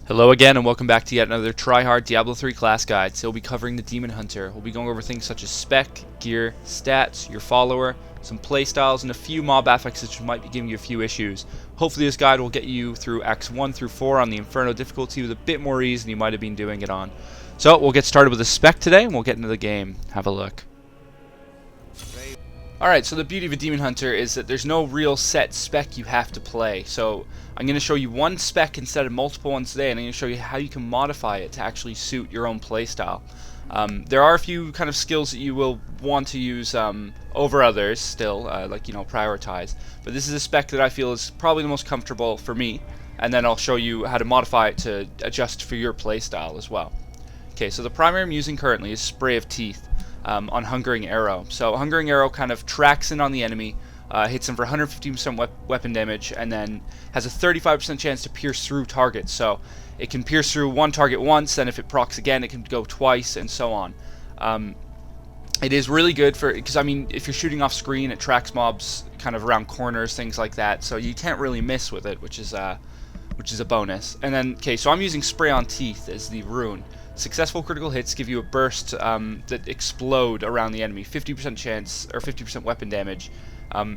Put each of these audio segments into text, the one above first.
Hello again and welcome back to yet another TryHard Diablo 3 class guide. So we'll be covering the Demon Hunter. We'll be going over things such as spec, gear, stats, your follower, some playstyles, and a few mob affixes which might be giving you a few issues. Hopefully this guide will get you through Acts 1 through 4 on the Inferno difficulty with a bit more ease than you might have been doing it on. So we'll get started with the spec today and we'll get into the game. Have a look. Alright, so the beauty of a Demon Hunter is that there's no real set spec you have to play. So I'm going to show you one spec instead of multiple ones today, and I'm going to show you how you can modify it to actually suit your own playstyle. There are a few kind of skills that you will want to use over others still, like, you know, prioritize. But this is a spec that I feel is probably the most comfortable for me, and then I'll show you how to modify it to adjust for your playstyle as well. Okay, so the primary I'm using currently is Spray of Teeth. On Hungering Arrow. So Hungering Arrow kind of tracks in on the enemy, hits him for 115% weapon damage, and then has a 35% chance to pierce through targets. So it can pierce through one target once, and if it procs again, it can go twice, and so on. It is really good for, because I mean, if you're shooting off screen, it tracks mobs kind of around corners, things like that. So you can't really miss with it, which is a bonus. And then, okay, so I'm using Spray on Teeth as the rune. Successful critical hits give you a burst that explode around the enemy, 50% chance or 50% weapon damage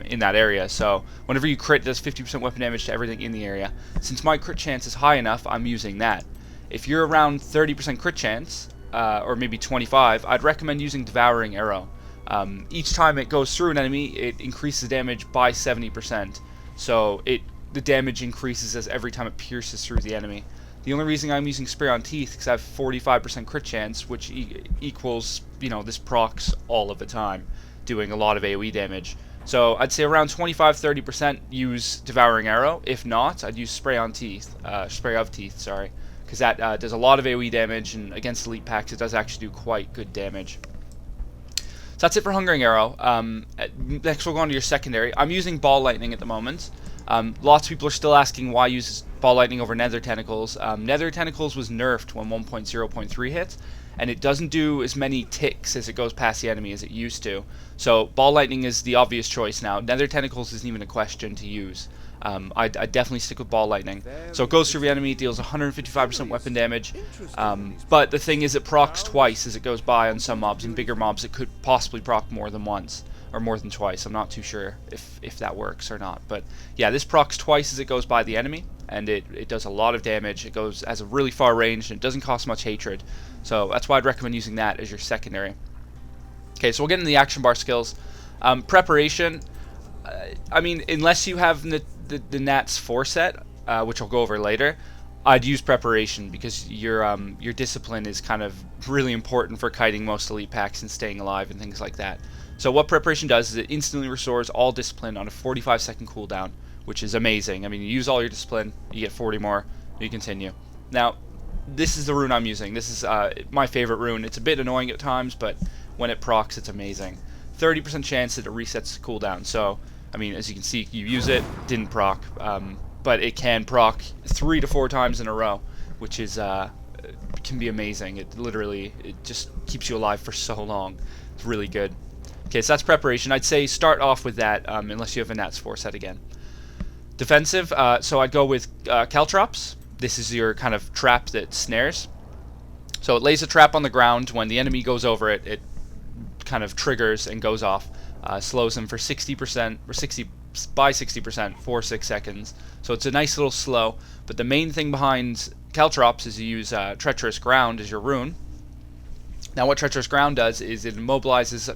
in that area. So whenever you crit, it does 50% weapon damage to everything in the area. Since my crit chance is high enough, I'm using that. If you're around 30% crit chance, or maybe 25, I'd recommend using Devouring Arrow. Each time it goes through an enemy, it increases damage by 70%. So the damage increases as every time it pierces through the enemy. The only reason I'm using Spray on Teeth is because I have 45% crit chance, which equals, you know, this procs all of the time, doing a lot of AoE damage. So I'd say around 25-30% use Devouring Arrow. If not, I'd use Spray of Teeth, sorry, because that does a lot of AoE damage, and against elite packs it does actually do quite good damage. So that's it for Hungering Arrow. Next we'll go on to your secondary. I'm using Ball Lightning at the moment. Lots of people are still asking why use Ball Lightning over Nether Tentacles. Nether Tentacles was nerfed when 1.0.3 hit, and it doesn't do as many ticks as it goes past the enemy as it used to. So Ball Lightning is the obvious choice now. Nether Tentacles isn't even a question to use. I'd definitely stick with Ball Lightning. So it goes through the enemy, deals 155% weapon damage, but the thing is it procs twice as it goes by on some mobs, and bigger mobs it could possibly proc more than once. Or more than twice. I'm not too sure if that works or not. But yeah, this procs twice as it goes by the enemy, and it does a lot of damage. It has a really far range, and it doesn't cost much hatred. So that's why I'd recommend using that as your secondary. Okay, so we'll get into the action bar skills. Preparation, I mean, unless you have the Nats 4 set, which I'll go over later, I'd use preparation because your discipline is kind of really important for kiting most elite packs and staying alive and things like that. So what preparation does is it instantly restores all discipline on a 45-second cooldown, which is amazing. I mean, you use all your discipline, you get 40 more, you continue. Now, this is the rune I'm using. This is my favorite rune. It's a bit annoying at times, but when it procs, it's amazing. 30% chance that it resets the cooldown. So, I mean, as you can see, you use it, didn't proc, but it can proc 3 to 4 times in a row, which is can be amazing. It just keeps you alive for so long. It's really good. Okay, so that's preparation. I'd say start off with that, unless you have a Nats 4 set again. Defensive, so I'd go with Caltrops. This is your kind of trap that snares. So it lays a trap on the ground. When the enemy goes over it, it kind of triggers and goes off. Slows them for 60%, or by 60% for 6 seconds. So it's a nice little slow. But the main thing behind Caltrops is you use Treacherous Ground as your rune. Now what Treacherous Ground does is it immobilizes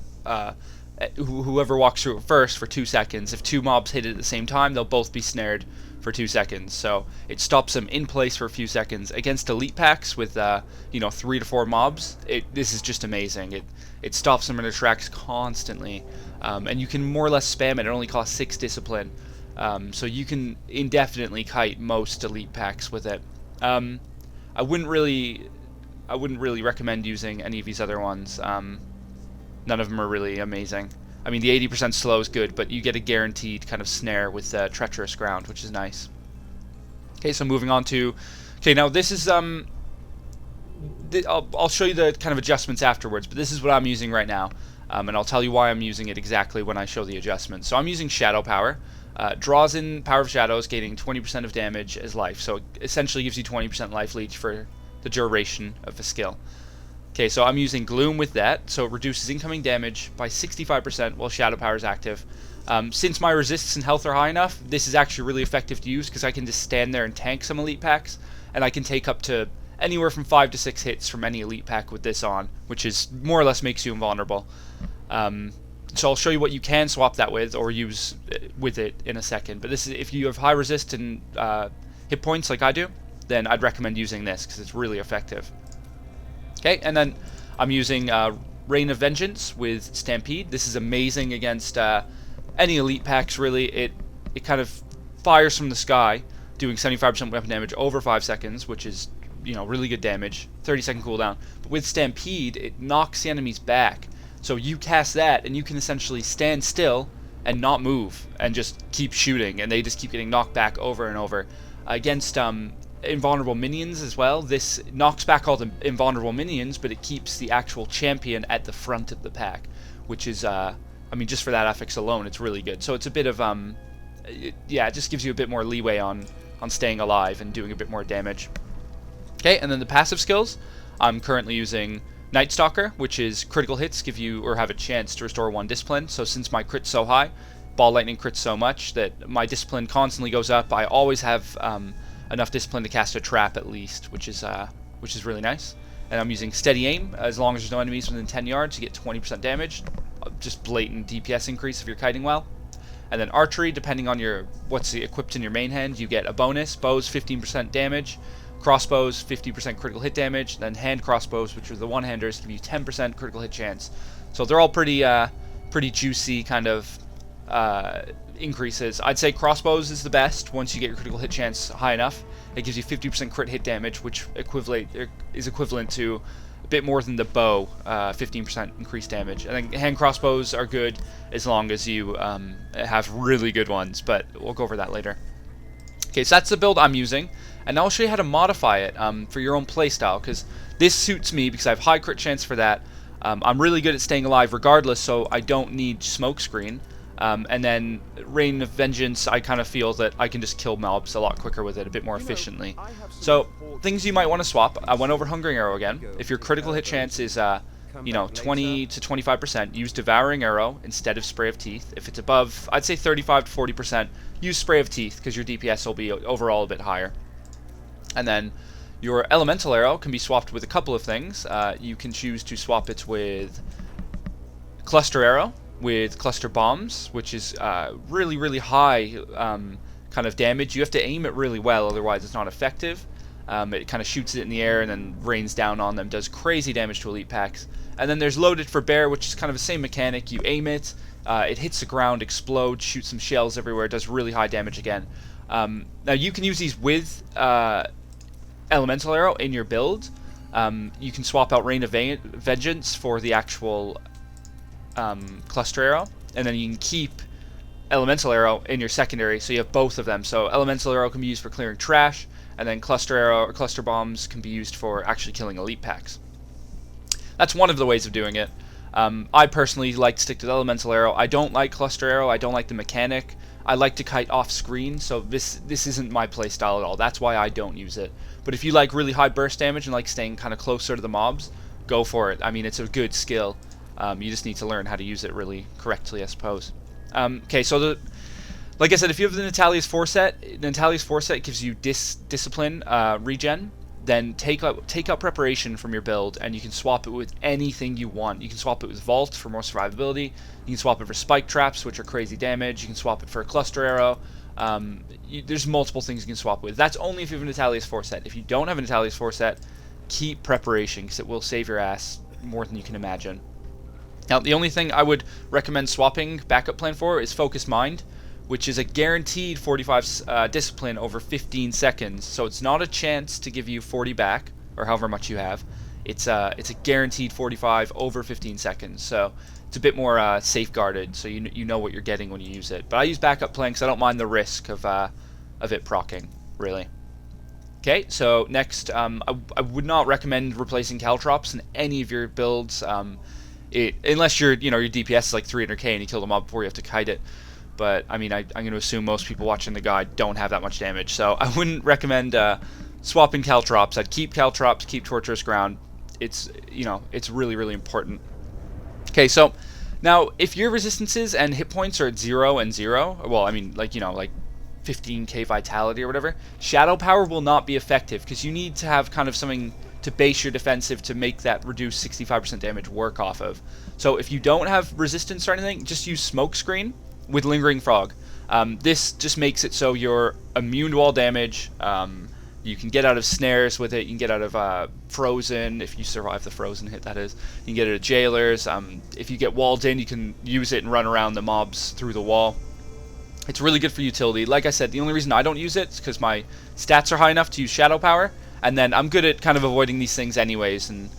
whoever walks through it first for 2 seconds. If 2 mobs hit it at the same time, they'll both be snared for 2 seconds. So it stops them in place for a few seconds. Against elite packs with 3 to 4 mobs, this is just amazing. It stops them in their tracks constantly, and you can more or less spam it. It only costs 6 discipline, so you can indefinitely kite most elite packs with it. I wouldn't really recommend using any of these other ones. None of them are really amazing. I mean, the 80% slow is good, but you get a guaranteed kind of snare with Treacherous Ground, which is nice. Okay, so moving on to... Okay, now this is... I'll show you the kind of adjustments afterwards, but this is what I'm using right now. And I'll tell you why I'm using it exactly when I show the adjustments. So I'm using Shadow Power. Draws in Power of Shadows, gaining 20% of damage as life. So it essentially gives you 20% life leech for the duration of the skill. Okay, so I'm using Gloom with that, so it reduces incoming damage by 65% while Shadow Power is active. Since my resists and health are high enough, this is actually really effective to use because I can just stand there and tank some elite packs, and I can take up to anywhere from 5 to 6 hits from any elite pack with this on, which is more or less makes you invulnerable. So I'll show you what you can swap that with or use with it in a second. But this is if you have high resist and hit points like I do, then I'd recommend using this because it's really effective. Okay, and then I'm using Rain of Vengeance with Stampede. This is amazing against any elite packs, really. It kind of fires from the sky, doing 75% weapon damage over 5 seconds, which is, you know, really good damage. 30-second cooldown. But with Stampede, it knocks the enemies back. So you cast that, and you can essentially stand still and not move, and just keep shooting, and they just keep getting knocked back over and over. Against invulnerable minions as well, this knocks back all the invulnerable minions, but it keeps the actual champion at the front of the pack, which is, I mean, just for that affix alone, it's really good. So it's a bit of, yeah, it just gives you a bit more leeway on staying alive and doing a bit more damage. Okay, and then the passive skills, I'm currently using Night Stalker, which is critical hits give you or have a chance to restore 1 discipline. So since my crit's so high, Ball Lightning crits so much that my discipline constantly goes up. I always have enough discipline to cast a trap at least, which is really nice. And I'm using Steady Aim as long as there's no enemies within 10 yards to get 20% damage. Just blatant DPS increase if you're kiting well. And then Archery, depending on what's equipped in your main hand, you get a bonus. Bows 15% damage. Crossbows, 50% critical hit damage, then hand crossbows, which are the one-handers, give you 10% critical hit chance. So they're all pretty juicy kind of increases. I'd say crossbows is the best once you get your critical hit chance high enough. It gives you 50% crit hit damage, which is equivalent to a bit more than the bow, 15% increased damage. And then hand crossbows are good as long as you have really good ones, but we'll go over that later. Okay, so that's the build I'm using. And now I'll show you how to modify it for your own playstyle, because this suits me because I have high crit chance for that. I'm really good at staying alive regardless, so I don't need smokescreen. And then Rain of Vengeance, I kind of feel that I can just kill mobs a lot quicker with it, a bit more efficiently. So, things you might want to swap. I went over Hungering Arrow again. If your critical hit chance is, you know, 20 to 25%, use Devouring Arrow instead of Spray of Teeth. If it's above, I'd say 35 to 40%, use Spray of Teeth because your DPS will be overall a bit higher. And then your Elemental Arrow can be swapped with a couple of things. You can choose to swap it with Cluster Arrow, with Cluster Bombs, which is really, really high kind of damage. You have to aim it really well, otherwise it's not effective. It kind of shoots it in the air and then rains down on them, does crazy damage to elite packs. And then there's Loaded for Bear, which is kind of the same mechanic. You aim it, it hits the ground, explodes, shoots some shells everywhere, does really high damage again. Now you can use these with Elemental Arrow in your build. You can swap out Rain of Vengeance for the actual Cluster Arrow, and then you can keep Elemental Arrow in your secondary, so you have both of them. So Elemental Arrow can be used for clearing trash, and then Cluster Arrow or Cluster Bombs can be used for actually killing elite packs. That's one of the ways of doing it. I personally like to stick to the Elemental Arrow. I don't like Cluster Arrow. I don't like the mechanic. I like to kite off screen, so this isn't my playstyle at all. That's why I don't use it. But if you like really high burst damage and like staying kind of closer to the mobs, go for it. I mean, it's a good skill. You just need to learn how to use it really correctly, I suppose. Okay, so like I said, if you have the Natalia's Foreset gives you Discipline regen. Then take out Preparation from your build, and you can swap it with anything you want. You can swap it with Vault for more survivability. You can swap it for Spike Traps, which are crazy damage. You can swap it for a Cluster Arrow. There's multiple things you can swap with. That's only if you have a Natalia's Foreset. If you don't have a Natalia's Foreset, keep Preparation, because it will save your ass more than you can imagine. Now, the only thing I would recommend swapping backup plan for is Focus Mind, which is a guaranteed 45 discipline over 15 seconds. So it's not a chance to give you 40 back, or however much you have. It's a guaranteed 45 over 15 seconds. So it's a bit more safeguarded, so you know what you're getting when you use it. But I use backup plan because I don't mind the risk of it proccing, really. Okay, so next, I would not recommend replacing Caltrops in any of your builds, unless your DPS is like 300k and you kill the mob before you have to kite it. but I mean, I'm going to assume most people watching the guide don't have that much damage, so I wouldn't recommend swapping Caltrops. I'd keep Caltrops, keep Torturous Ground. It's, you know, it's really, really important. Okay, so now if your resistances and hit points are at 0 and 0, well, I mean, like, you know, like 15k vitality or whatever, Shadow Power will not be effective, because you need to have kind of something to base your defensive to make that reduced 65% damage work off of. So if you don't have resistance or anything, just use Smoke Screen with Lingering Fog. This just makes it so you're immune to all damage. You can get out of snares with it. You can get out of Frozen, if you survive the Frozen hit, that is. You can get out of Jailers. If you get walled in, you can use it and run around the mobs through the wall. It's really good for utility. Like I said, the only reason I don't use it is because my stats are high enough to use Shadow Power, and then I'm good at kind of avoiding these things anyways and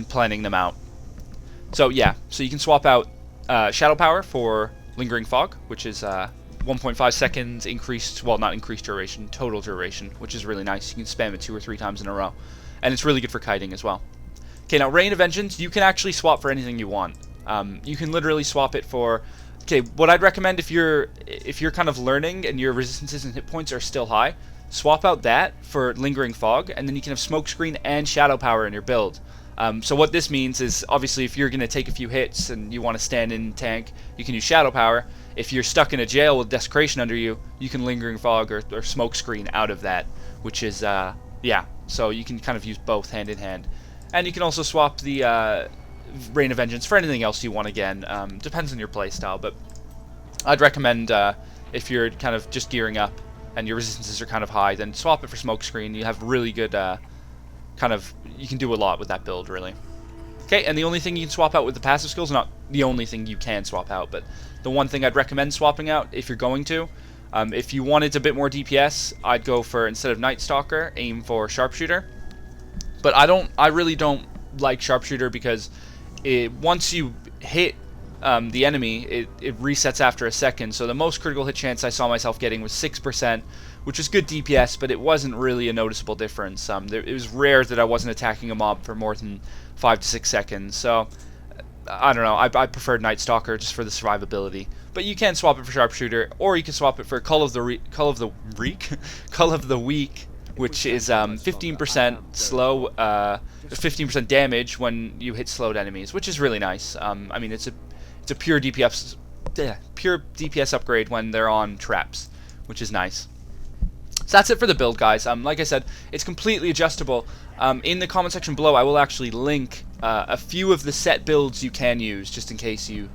planning them out. So yeah, so you can swap out Shadow Power for Lingering Fog, which is 1.5 seconds increased, well, not increased duration, total duration, which is really nice. You can spam it 2 or 3 times in a row, and it's really good for kiting as well. Okay, now Rain of Vengeance, you can actually swap for anything you want. You can literally swap it for, okay, what I'd recommend if you're kind of learning and your resistances and hit points are still high, swap out that for Lingering Fog, and then you can have Smoke Screen and Shadow Power in your build. So what this means is, obviously, if you're going to take a few hits and you want to stand in tank, you can use Shadow Power. If you're stuck in a jail with Desecration under you, you can Lingering Fog or Smoke Screen out of that, which is, yeah, so you can kind of use both hand in hand. And you can also swap the Rain of Vengeance for anything else you want again. Depends on your playstyle, but I'd recommend if you're kind of just gearing up and your resistances are kind of high, then swap it for Smoke Screen. You have really good kind of, you can do a lot with that build, really. Okay, and the only thing you can swap out with the passive skills, not the only thing you can swap out, but the one thing I'd recommend swapping out if you're going to, if you wanted a bit more DPS, I'd go for, instead of Night Stalker, aim for Sharpshooter. But I really don't like Sharpshooter because once you hit the enemy, it resets after a second. So the most critical hit chance I saw myself getting was 6%, which is good DPS, but it wasn't really a noticeable difference. It was rare that I wasn't attacking a mob for more than 5 to 6 seconds. So I don't know. I preferred Night Stalker just for the survivability. But you can swap it for Sharpshooter, or you can swap it for Cull of the Weak, which is 15% slow, 15% damage when you hit slowed enemies, which is really nice. I mean, it's a pure DPS upgrade when they're on traps, which is nice. So that's it for the build, guys. Like I said, it's completely adjustable. In the comment section below, I will actually link a few of the set builds you can use, just in case you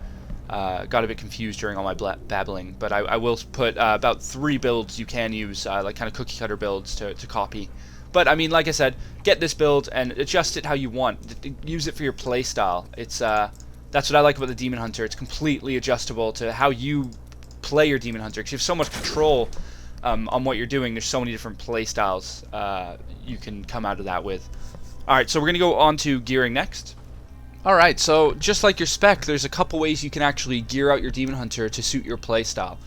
got a bit confused during all my babbling. But I will put about 3 builds you can use, like kind of cookie cutter builds to copy. But I mean, like I said, get this build and adjust it how you want. Use it for your playstyle. It's that's what I like about the Demon Hunter. It's completely adjustable to how you play your Demon Hunter, because you have so much control on what you're doing. There's so many different playstyles you can come out of that with. Alright, so we're going to go on to gearing next. Alright, so just like your Spec, there's a couple ways you can actually gear out your Demon Hunter to suit your playstyle.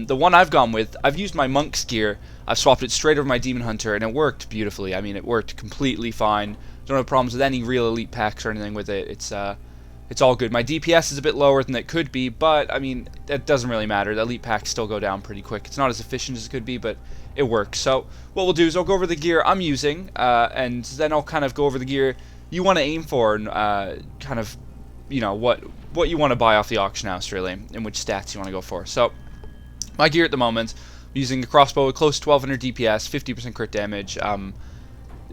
The one I've gone with, I've used my Monk's gear. I've swapped it straight over my Demon Hunter, and it worked beautifully. I mean, it worked completely fine. Don't have problems with any real elite packs or anything with it. It's all good. My DPS is a bit lower than it could be, but I mean, it doesn't really matter. The elite packs still go down pretty quick. It's not as efficient as it could be, but it works. So what we'll do is I'll go over the gear I'm using, and then I'll kind of go over the gear you want to aim for, and kind of, you know, what you want to buy off the auction house, really, and which stats you want to go for. So my gear at the moment, I'm using a crossbow with close to 1200 DPS, 50% crit damage.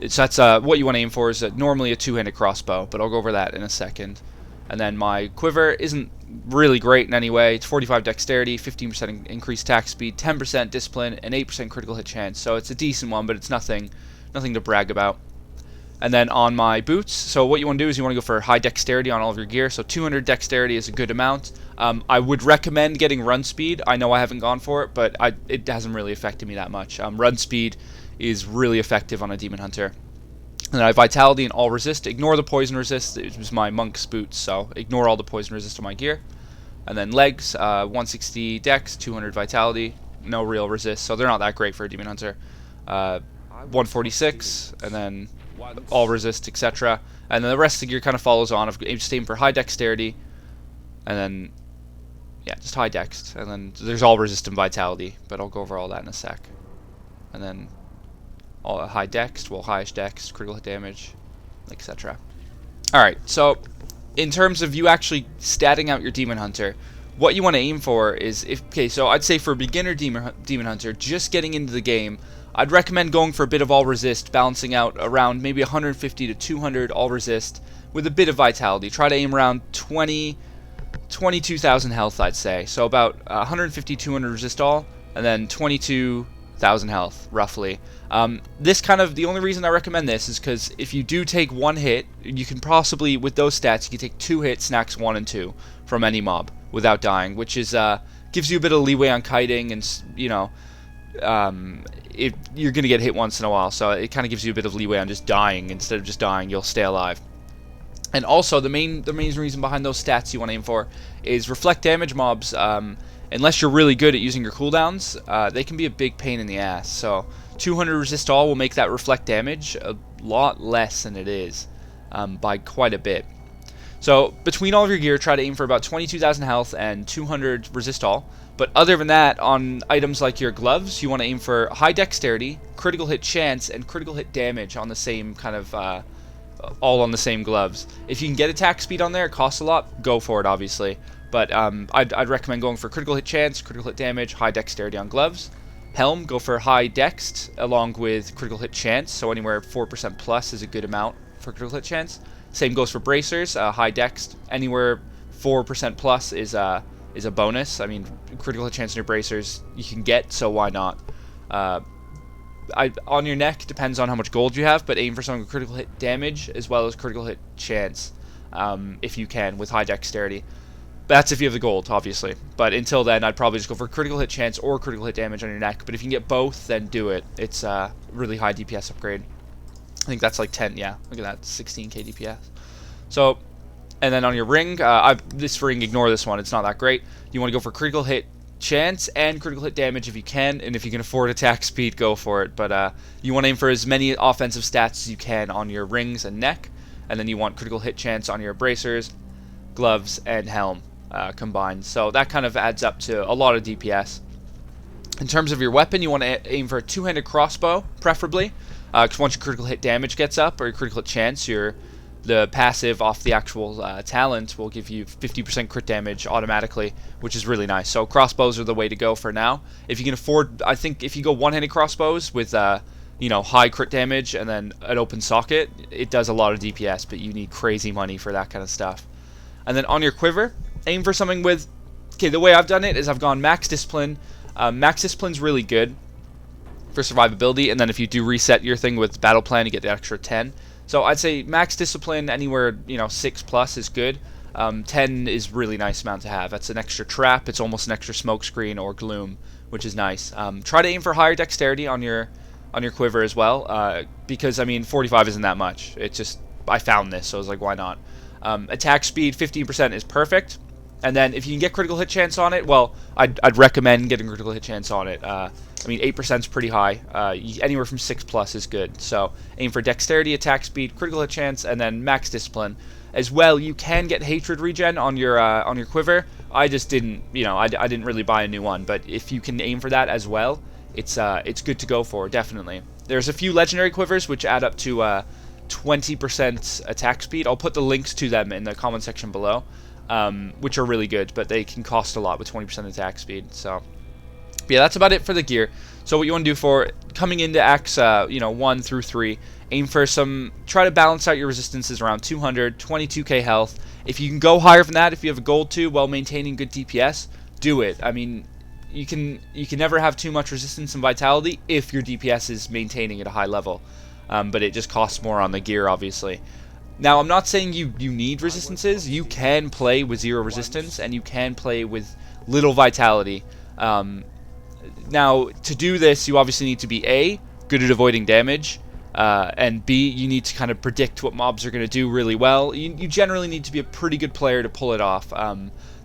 That's what you want to aim for, is normally a two-handed crossbow, but I'll go over that in a second. And then my quiver isn't really great in any way. It's 45 dexterity, 15% increased attack speed, 10% discipline, and 8% critical hit chance. So it's a decent one, but it's nothing to brag about. And then on my boots, so what you want to do is you want to go for high dexterity on all of your gear. So 200 dexterity is a good amount. I would recommend getting run speed. I know I haven't gone for it, but it hasn't really affected me that much. Run speed is really effective on a Demon Hunter. And then I have Vitality and All Resist. Ignore the Poison Resist. It was my Monk's boots, so ignore all the Poison Resist on my gear. And then legs, 160 Dex, 200 Vitality, no real resist, so they're not that great for a Demon Hunter. 146, and then All Resist, etc. And then the rest of the gear kind of follows on. I've just aimed for high Dexterity, and then yeah, just high dex, and then there's all resist and vitality, but I'll go over all that in a sec. And then all high dex, well, highest dex, critical hit damage, etc. Alright, so in terms of you actually statting out your Demon Hunter, what you want to aim for is, so I'd say for a beginner Demon Hunter, just getting into the game, I'd recommend going for a bit of all resist, balancing out around maybe 150 to 200 all resist with a bit of vitality. Try to aim around 22,000 health, I'd say. So about 150, 200 resist all, and then 22,000 health, roughly. The only reason I recommend this is because if you do take one hit, you can possibly, with those stats, you can take 2 hits, snacks 1 and 2 from any mob without dying, which is gives you a bit of leeway on kiting, and you're gonna get hit once in a while, so it kind of gives you a bit of leeway on just dying. Instead of just dying, you'll stay alive. And also, the main reason behind those stats you want to aim for is reflect damage mobs. Unless you're really good at using your cooldowns, they can be a big pain in the ass. So 200 resist all will make that reflect damage a lot less than it is, by quite a bit. So between all of your gear, try to aim for about 22,000 health and 200 resist all. But other than that, on items like your gloves, you want to aim for high dexterity, critical hit chance, and critical hit damage on the same kind of all on the same gloves. If you can get attack speed on there, it costs a lot, go for it, obviously. But I'd recommend going for critical hit chance, critical hit damage, high dexterity on gloves. Helm, go for high dex along with critical hit chance, so anywhere 4% plus is a good amount for critical hit chance. Same goes for bracers, high dex, anywhere 4% plus is a bonus. I mean, critical hit chance in your bracers you can get, so why not? On your neck, depends on how much gold you have, but aim for something with critical hit damage as well as critical hit chance, if you can, with high dexterity. That's if you have the gold, obviously. But until then, I'd probably just go for critical hit chance or critical hit damage on your neck. But if you can get both, then do it. It's a really high DPS upgrade. I think that's like 10, yeah. Look at that, 16k DPS. So, and then on your ring, this ring, ignore this one. It's not that great. You want to go for critical hit chance and critical hit damage if you can. And if you can afford attack speed, go for it. But you want to aim for as many offensive stats as you can on your rings and neck. And then you want critical hit chance on your bracers, gloves, and helm. Combined, so that kind of adds up to a lot of DPS. In terms of your weapon, you want to aim for a two-handed crossbow, preferably, because once your critical hit damage gets up, or your critical hit chance, the passive off the actual talent will give you 50% crit damage automatically, which is really nice. So crossbows are the way to go for now. If you can afford, I think if you go one-handed crossbows with high crit damage and then an open socket, it does a lot of DPS, but you need crazy money for that kind of stuff. And then on your quiver, aim for something with, the way I've done it is I've gone max discipline. Max discipline's really good for survivability, and then if you do reset your thing with battle plan, you get the extra 10. So I'd say max discipline anywhere 6 plus is good. 10 is really nice amount to have. That's an extra trap. It's almost an extra smoke screen or gloom, which is nice. Try to aim for higher dexterity on your quiver as well, because I mean 45 isn't that much. It's just I found this, so I was like, why not? Attack speed 15% is perfect. And then if you can get critical hit chance on it, well, I'd recommend getting critical hit chance on it. I mean, 8% is pretty high. Anywhere from 6 plus is good. So aim for dexterity, attack speed, critical hit chance, and then max discipline. As well, you can get hatred regen on your quiver. I just didn't, I didn't really buy a new one. But if you can aim for that as well, it's good to go for, definitely. There's a few legendary quivers which add up to 20% attack speed. I'll put the links to them in the comment section below. Which are really good, but they can cost a lot with 20% attack speed. So, yeah, that's about it for the gear. So what you want to do for coming into acts, 1 through 3, aim for try to balance out your resistances around 200, 22k health. If you can go higher than that, if you have a gold to, while maintaining good DPS, do it. I mean, you can never have too much resistance and vitality if your DPS is maintaining at a high level. But it just costs more on the gear, obviously. Now, I'm not saying you need resistances. You can play with 0 resistance, and you can play with little vitality. Now, to do this, you obviously need to be A, good at avoiding damage, and B, you need to kind of predict what mobs are going to do really well. You generally need to be a pretty good player to pull it off.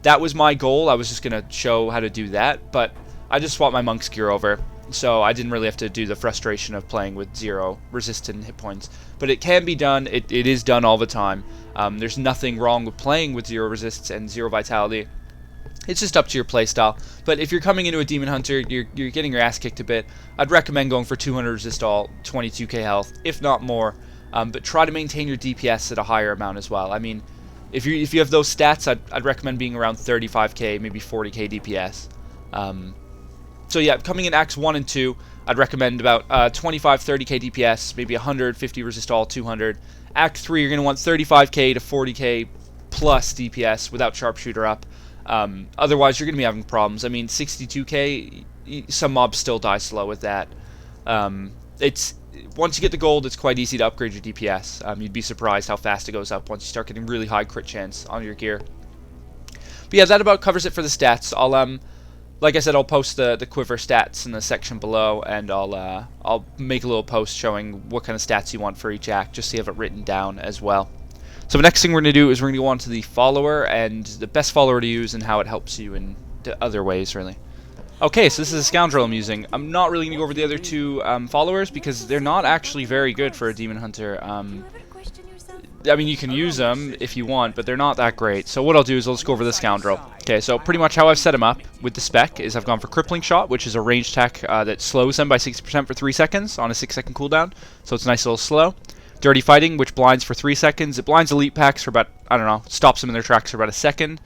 That was my goal. I was just going to show how to do that, but I just swapped my monk's gear over. So I didn't really have to do the frustration of playing with 0 resistant hit points. But it can be done. It is done all the time. There's nothing wrong with playing with 0 resists and 0 vitality. It's just up to your playstyle. But if you're coming into a Demon Hunter, you're getting your ass kicked a bit, I'd recommend going for 200 resist all, 22k health, if not more. But try to maintain your DPS at a higher amount as well. I mean, if you have those stats, I'd recommend being around 35k, maybe 40k DPS. So yeah, coming in Acts 1 and 2, I'd recommend about 25, 30k DPS, maybe 150 resist all, 200. Act 3, you're going to want 35k to 40k plus DPS without sharpshooter up. Otherwise, you're going to be having problems. I mean, 62k, some mobs still die slow with that. It's once you get the gold, it's quite easy to upgrade your DPS. You'd be surprised how fast it goes up once you start getting really high crit chance on your gear. But yeah, that about covers it for the stats. Like I said, I'll post the quiver stats in the section below, and I'll make a little post showing what kind of stats you want for each act, just so you have it written down as well. So the next thing we're going to do is we're going to go on to the follower, and the best follower to use and how it helps you in other ways, really. Okay, so this is a scoundrel I'm using. I'm not really going to go over the other two followers because they're not actually very good for a demon hunter. I mean, you can use them if you want, but they're not that great. So what I'll do is I'll just go over the scoundrel. Okay, so pretty much how I've set him up with the spec is I've gone for crippling shot, which is a ranged attack that slows them by 60% for 3 seconds on a 6-second cooldown. So it's a nice little slow. Dirty fighting, which blinds for 3 seconds. It blinds elite packs for about, I don't know, stops them in their tracks for about a second.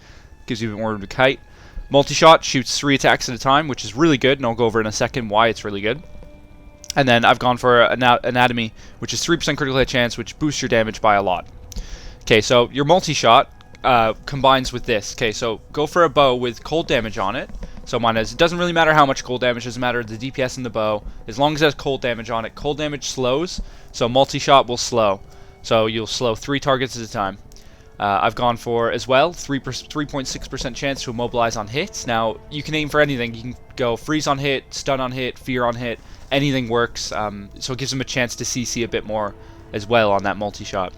Gives you a bit more room to kite. Multi-shot shoots 3 attacks at a time, which is really good, and I'll go over in a second why it's really good. And then I've gone for anatomy, which is 3% critical hit chance, which boosts your damage by a lot. Okay, so your multi-shot combines with this. Okay, so go for a bow with cold damage on it. So mine is, it doesn't really matter how much cold damage, it doesn't matter the DPS in the bow. As long as it has cold damage on it, cold damage slows, so multi-shot will slow. So you'll slow 3 targets at a time. I've gone for, as well, 3.6% chance to immobilize on hits. Now, you can aim for anything. You can go freeze on hit, stun on hit, fear on hit. Anything works, so it gives them a chance to CC a bit more as well on that multi-shot.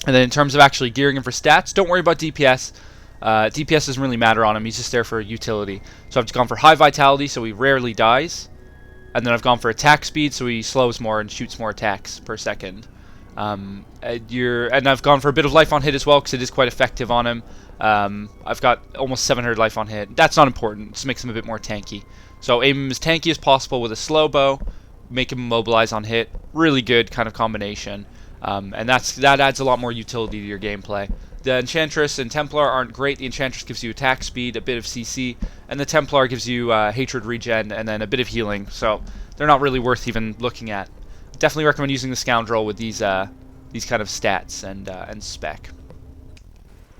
And then in terms of actually gearing him for stats, don't worry about DPS. DPS doesn't really matter on him. He's just there for utility. So I've gone for high vitality, so he rarely dies. And then I've gone for attack speed, so he slows more and shoots more attacks per second. And I've gone for a bit of life on hit as well, because it is quite effective on him. I've got almost 700 life on hit. That's not important. It just makes him a bit more tanky. So aim him as tanky as possible with a slow bow. Make him immobilize on hit. Really good kind of combination. And that adds a lot more utility to your gameplay. The Enchantress and Templar aren't great. The Enchantress gives you attack speed, a bit of CC, and the Templar gives you hatred regen and then a bit of healing. So they're not really worth even looking at. Definitely recommend using the Scoundrel with these kind of stats and spec.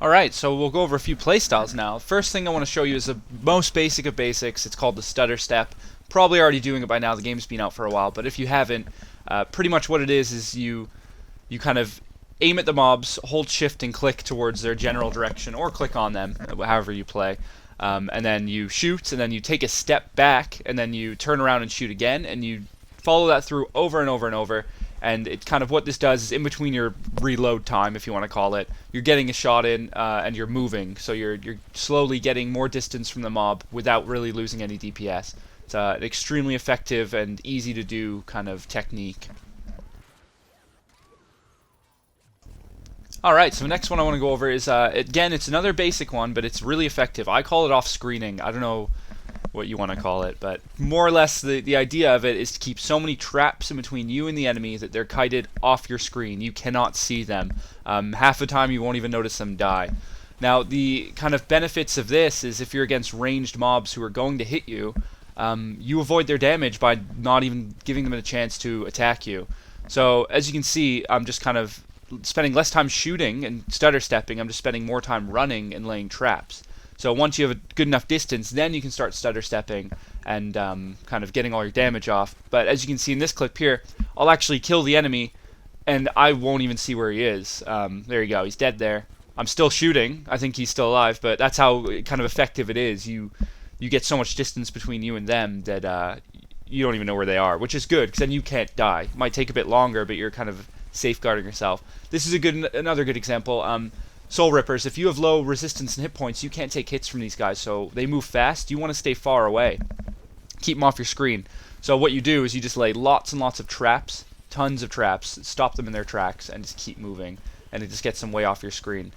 Alright, so we'll go over a few playstyles now. First thing I want to show you is the most basic of basics. It's called the stutter step. Probably already doing it by now. The game's been out for a while, but if you haven't, pretty much what it is you kind of aim at the mobs, hold shift and click towards their general direction, or click on them, however you play. And then you shoot, and then you take a step back, and then you turn around and shoot again, and you follow that through over and over and over. And it kind of, what this does is in between your reload time, if you want to call it, you're getting a shot in and you're moving. So you're slowly getting more distance from the mob without really losing any DPS. It's an extremely effective and easy to do kind of technique. Alright, so the next one I want to go over is, again, it's another basic one, but it's really effective. I call it off-screening. I don't know what you want to call it, but more or less the idea of it is to keep so many traps in between you and the enemy that they're kited off your screen. You cannot see them. Half the time you won't even notice them die. Now, the kind of benefits of this is if you're against ranged mobs who are going to hit you, you avoid their damage by not even giving them a chance to attack you. So, as you can see, I'm just kind of spending less time shooting and stutter stepping. I'm just spending more time running and laying traps. So once you have a good enough distance, then you can start stutter stepping and kind of getting all your damage off. But as you can see in this clip here, I'll actually kill the enemy and I won't even see where he is. There you go, he's dead there. I'm still shooting. I think he's still alive, but that's how kind of effective it is. You get so much distance between you and them that you don't even know where they are, which is good because then you can't die. It might take a bit longer, but you're kind of safeguarding yourself. This is another good example. Soul Rippers, if you have low resistance and hit points, you can't take hits from these guys, so they move fast. You want to stay far away. Keep them off your screen. So what you do is you just lay lots and lots of traps, tons of traps, stop them in their tracks, and just keep moving, and it just gets them way off your screen.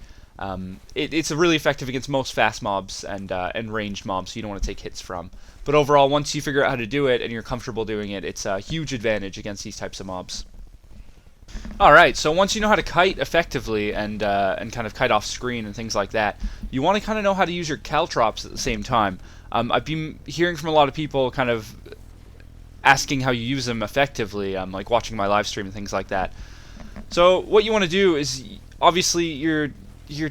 It's really effective against most fast mobs and ranged mobs, so you don't want to take hits from. But overall, once you figure out how to do it and you're comfortable doing it, it's a huge advantage against these types of mobs. Alright, so once you know how to kite effectively and kind of kite off screen and things like that, you want to kind of know how to use your caltrops at the same time. I've been hearing from a lot of people kind of asking how you use them effectively, like watching my live stream and things like that. So what you want to do is, obviously your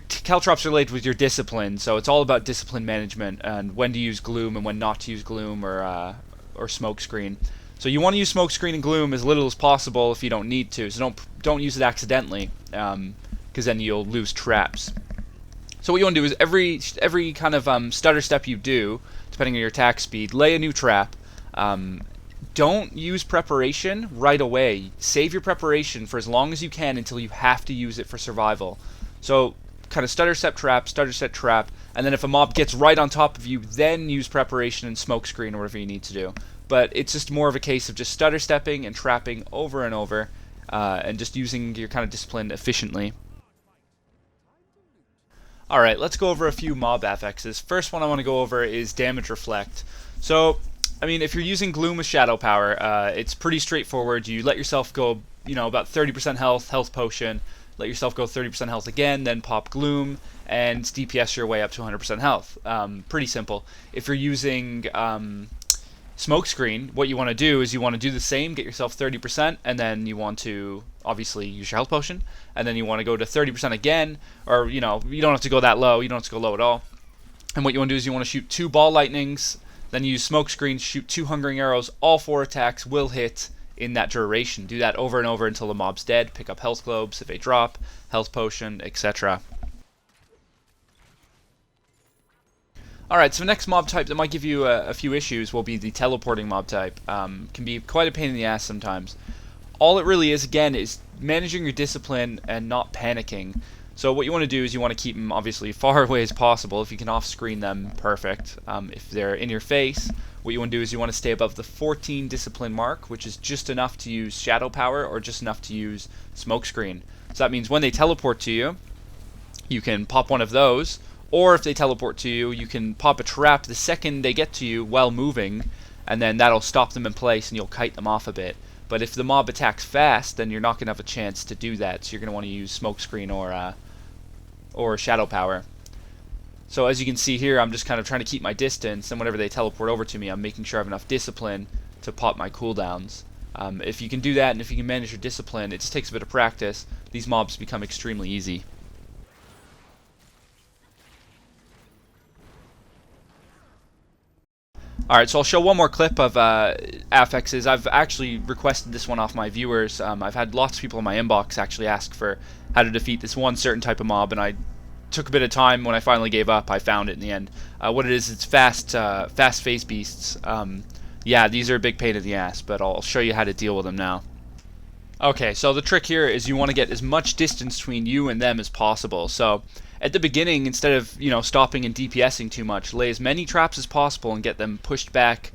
caltrops are related with your discipline, so it's all about discipline management and when to use gloom and when not to use gloom or smokescreen. So you want to use smokescreen and gloom as little as possible if you don't need to. So don't use it accidentally, because then you'll lose traps. So what you want to do is every kind of stutter step you do, depending on your attack speed, lay a new trap. Don't use preparation right away. Save your preparation for as long as you can until you have to use it for survival. So kind of stutter step trap, and then if a mob gets right on top of you, then use preparation and smokescreen or whatever you need to do. But it's just more of a case of just stutter stepping and trapping over and over, and just using your kind of discipline efficiently. Alright, let's go over a few mob affixes. First one I want to go over is damage reflect. So, I mean, if you're using gloom with shadow power, it's pretty straightforward. You let yourself go, about 30% health potion, let yourself go 30% health again, then pop gloom, and DPS your way up to 100% health. Pretty simple. If you're using smokescreen, what you want to do is you want to do the same, get yourself 30%, and then you want to obviously use your health potion, and then you want to go to 30% again, or you don't have to go that low, you don't have to go low at all. And what you want to do is you want to shoot 2 ball lightnings, then you use smokescreen, shoot 2 hungering arrows, all 4 attacks will hit in that duration. Do that over and over until the mob's dead, pick up health globes if they drop, health potion, etc. Alright, so the next mob type that might give you a few issues will be the teleporting mob type. Can be quite a pain in the ass sometimes. All it really is, again, is managing your discipline and not panicking. So what you want to do is you want to keep them obviously far away as possible. If you can off-screen them, perfect. If they're in your face, what you want to do is you want to stay above the 14 discipline mark, which is just enough to use shadow power or just enough to use smokescreen. So that means when they teleport to you, you can pop one of those, or if they teleport to you, you can pop a trap the second they get to you while moving, and then that'll stop them in place and you'll kite them off a bit. But if the mob attacks fast, then you're not going to have a chance to do that, so you're going to want to use smokescreen or shadow power. So as you can see here, I'm just kind of trying to keep my distance, and whenever they teleport over to me, I'm making sure I have enough discipline to pop my cooldowns. If you can do that, and if you can manage your discipline, it just takes a bit of practice. These mobs become extremely easy. Alright, so I'll show one more clip of affixes. I've actually requested this one off my viewers. I've had lots of people in my inbox actually ask for how to defeat this one certain type of mob, and I took a bit of time. When I finally gave up, I found it in the end. What it is, it's fast phase beasts. Yeah, these are a big pain in the ass, but I'll show you how to deal with them now. Okay, so the trick here is you want to get as much distance between you and them as possible. So at the beginning, instead of stopping and DPSing too much, lay as many traps as possible and get them pushed back,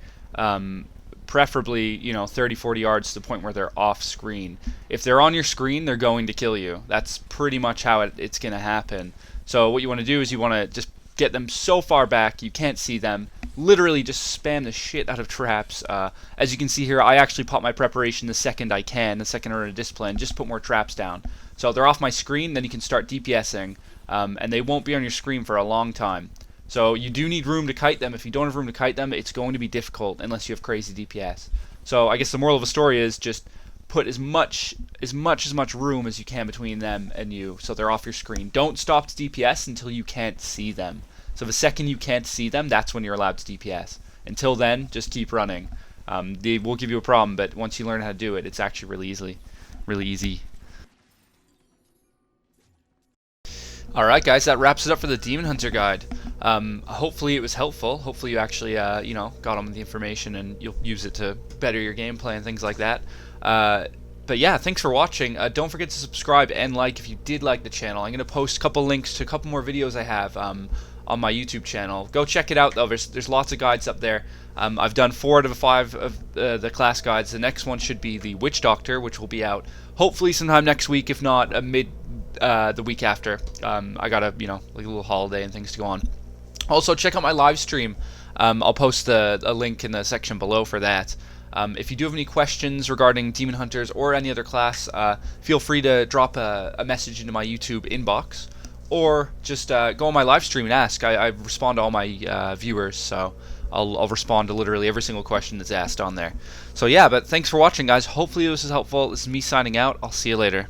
preferably 30-40 yards to the point where they're off screen. If they're on your screen, they're going to kill you. That's pretty much how it's going to happen. So what you want to do is you want to just get them so far back you can't see them. Literally just spam the shit out of traps. As you can see here, I actually pop my preparation the second I can, the second order discipline, just put more traps down. So they're off my screen, then you can start DPSing, and they won't be on your screen for a long time. So you do need room to kite them. If you don't have room to kite them, it's going to be difficult unless you have crazy DPS. So I guess the moral of the story is just put as much room as you can between them and you, so they're off your screen. Don't stop to DPS until you can't see them. So the second you can't see them, that's when you're allowed to DPS. Until then, just keep running. They will give you a problem, but once you learn how to do it, it's actually really easy. Alright guys, that wraps it up for the Demon Hunter guide. Hopefully it was helpful. Hopefully you actually got on with the information and you'll use it to better your gameplay and things like that. But yeah, thanks for watching. Don't forget to subscribe and like if you did like the channel. I'm going to post a couple links to a couple more videos I have on my YouTube channel. Go check it out though. There's lots of guides up there. I've done 4 out of 5 of the class guides. The next one should be the Witch Doctor, which will be out hopefully sometime next week, if not the week after. I got a like a little holiday and things to go on. Also, check out my live stream. I'll post a link in the section below for that. If you do have any questions regarding Demon Hunters or any other class, feel free to drop a message into my YouTube inbox, or just go on my live stream and ask. I respond to all my viewers, so I'll respond to literally every single question that's asked on there. So yeah, but thanks for watching, guys. Hopefully this is helpful. This is me signing out. I'll see you later.